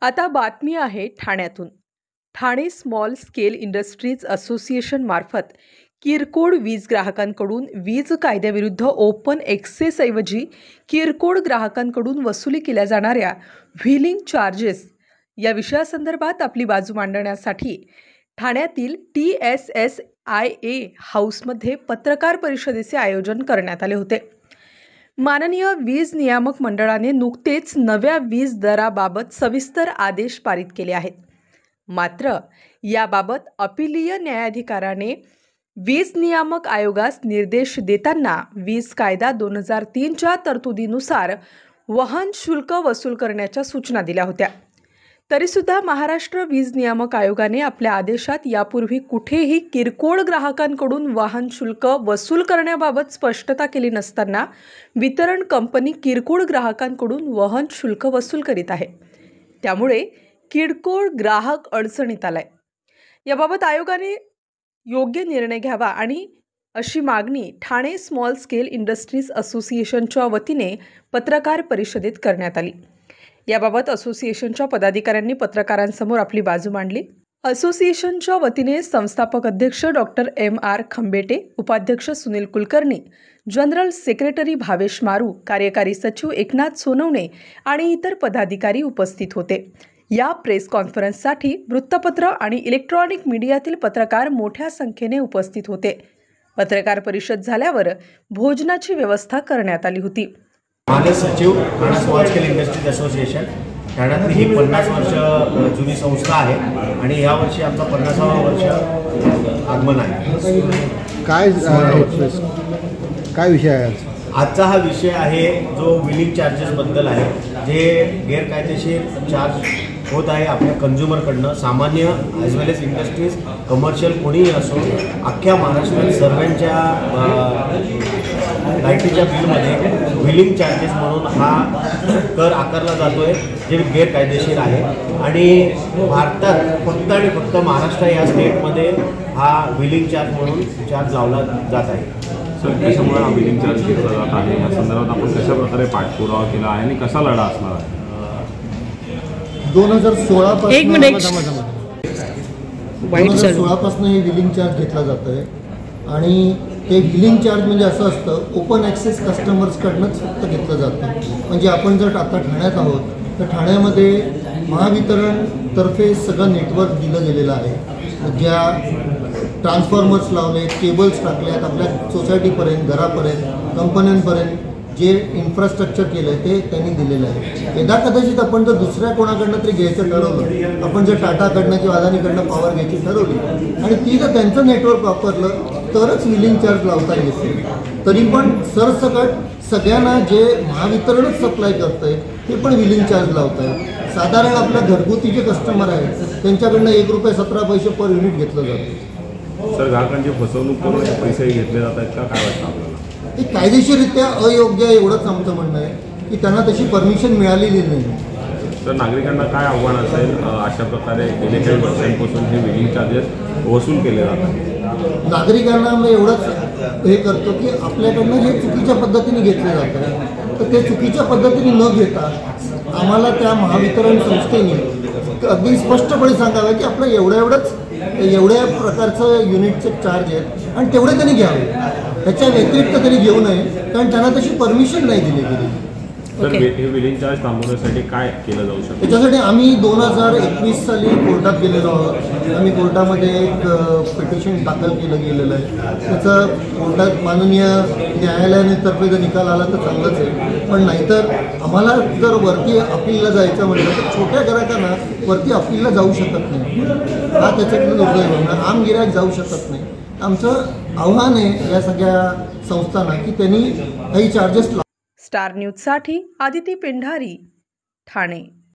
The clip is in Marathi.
आता बातमी आहे ठाण्यातून. Thane small scale industries association मार्फत किरकोळ वीज ग्राहकांकडून वीज कायद्याविरुद्ध ओपन एक्सेस ऐवजी किरकोळ ग्राहकांकडून वसुली केल्या जाणाऱ्या व्हीलिंग चार्जेस या विषयासंदर्भात आपली बाजू मांडण्यासाठी ठाण्यातील TSSIA हाऊसमध्ये पत्रकार परिषदेचे आयोजन करण्यात आले होते. माननीय वीज नियामक मंडळाने नुकतेच नव्या वीज दराबाबत सविस्तर आदेश पारित केले आहेत. मात्र याबाबत अपीलीय न्यायाधिकरणाने वीज नियामक आयोगास निर्देश देताना वीज कायदा 2003च्या तरतुदीनुसार वाहन शुल्क वसूल करण्याच्या सूचना दिल्या होत्या. तरीसुद्धा महाराष्ट्र वीज नियामक आयोगाने आपल्या आदेशात यापूर्वी कुठेही किरकोळ ग्राहकांकडून वाहन शुल्क वसूल करण्याबाबत स्पष्टता केली नसताना वितरण कंपनी किरकोळ ग्राहकांकडून वाहन शुल्क वसूल करीत आहे. त्यामुळे किरकोळ ग्राहक अडचणीत आलाय. याबाबत आयोगाने योग्य निर्णय घ्यावा आणि अशी मागणी ठाणे स्मॉल स्केल इंडस्ट्रीज असोसिएशनच्या वतीने पत्रकार परिषदेत करण्यात आली. याबाबत असोसिएशनच्या पदाधिकाऱ्यांनी पत्रकारांसमोर आपली बाजू मांडली. असोसिएशनच्या वतीने संस्थापक अध्यक्ष डॉक्टर MR खंबेटे, उपाध्यक्ष सुनील कुलकर्णी, जनरल सेक्रेटरी भावेश मारू, कार्यकारी सचिव एकनाथ सोनवणे आणि इतर पदाधिकारी उपस्थित होते. या प्रेस कॉन्फरन्ससाठी वृत्तपत्र आणि इलेक्ट्रॉनिक मीडियातील पत्रकार मोठ्या संख्येने उपस्थित होते. पत्रकार परिषद झाल्यावर भोजनाची व्यवस्था करण्यात आली होती. माननीय सचिव Thane small scale industries association ठाण्यातली ही 50 वर्ष जुनी संस्था आहे आणि यावर्षी आमचा 50वा वर्ष आगमन आहे. काय विषय आहे आजचा? हा विषय आहे जो व्हीलिंग चार्जेसबद्दल आहे, जे गैरकायदेशीर चार्ज होत आहे आपल्या कन्झ्युमरकडनं. सामान्य ॲज वेल एज इंडस्ट्रीज, कमर्शियल कोणीही असो, अख्ख्या महाराष्ट्रात सर्वांच्या लाईटीच्या बिलमध्ये व्हीलिंग चार्जेस म्हणून हा कर आकारला जातो आहे, जे गैरकायदेशीर आहे. आणि भारतात फक्त आणि फक्त महाराष्ट्र या स्टेटमध्ये हा व्हीलिंग चार्ज म्हणून चार्ज लावला जात आहे. सर, कशामुळे हा व्हीलिंग चार्ज घेतला जात आहे या संदर्भात आपण कशा प्रकारे पाठपुरावा केला आहे आणि कसा लढा असणार आहे? 2016 पासून हे व्हीलिंग चार्ज घेतला जात आहे. आणि ते व्हीलिंग चार्ज म्हणजे असं असतं, ओपन ॲक्सेस कस्टमर्सकडनंच फक्त घेतलं जातं. म्हणजे आपण जर आता ठाण्यात आहोत तर ठाण्यामध्ये महावितरणतर्फे सगळं नेटवर्क दिलं गेलेलं आहे. ज्या ट्रान्सफॉर्मर्स लावले, केबल्स टाकले आहेत आपल्या सोसायटीपर्यंत, घरापर्यंत, कंपन्यांपर्यंत जे इन्फ्रास्ट्रक्चर केलं आहे ते त्यांनी दिलेलं आहे. यदा कदाचित आपण जर दुसऱ्या कोणाकडनं तरी घ्यायचं ठरवलं, आपण जर टाटाकडनं किंवा अदानीकडनं पॉवर घ्यायची ठरवली आणि ती जर त्यांचं नेटवर्क वापरलं तरच व्हीलिंग चार्ज लावता येते. तरी पण सरसकट सगळ्यांना जे महावितरणच सप्लाय करतं आहे ते पण व्हीलिंग चार्ज लावत आहे. साधारण आपल्या घरगुती जे कस्टमर आहेत त्यांच्याकडनं ₹1.17 पर युनिट घेतलं जातं. सर, ग्राहकांची फसवणूक करून पैसे घेतले जात आहेत का? काय वाटतं आपल्याला? ते कायदेशीररित्या अयोग्य आहे एवढंच आमचं म्हणणं आहे की त्यांना तशी परमिशन मिळालेली नाही. तर नागरिकांना काय आव्हान असेल? अशा प्रकारे गेल्या काही वर्षांपासून हे व्हीलिंग चार्जेस वसूल केले जातात. नागरिकांना मी एवढंच हे करतो की आपल्याकडनं जे चुकीच्या पद्धतीने घेतले जातं तर ते चुकीच्या पद्धतीने न घेता आम्हाला त्या महावितरण संस्थेने अगदी स्पष्टपणे सांगावं की आपलं एवढ्या प्रकारचं युनिटचे चार्ज आहेत आणि तेवढे त्यांनी घ्यावे. त्याच्या व्यतिरिक्त त्यांनी घेऊ नये, कारण त्यांना तशी परमिशन नाही दिली गेली. तर हे व्हीलिंग चार्ज थांबवण्यासाठी काय केलं जाऊ शकतं? त्याच्यासाठी आम्ही 2021 साली कोर्टात गेलेलो आहोत. आम्ही कोर्टामध्ये एक पिटिशन दाखल गेलेलं आहे. त्याचं कोर्टात माननीय न्यायालयाने तर्फे जर निकाल आला तर चांगलंच आहे. पण नाहीतर आम्हाला जर वरती अपीलला जायचं म्हटलं तर छोट्या ग्राहकांना वरती अपीलला जाऊ शकत नाही. हा त्याच्यातलं दुर्दैव आहे. आम गिरायक जाऊ शकत नाही. आमचं आव्हान आहे या सगळ्या संस्थांना की त्यांनी काही चार्जेस. स्टार न्यूजसाठी आदिती पेंढारी, ठाणे.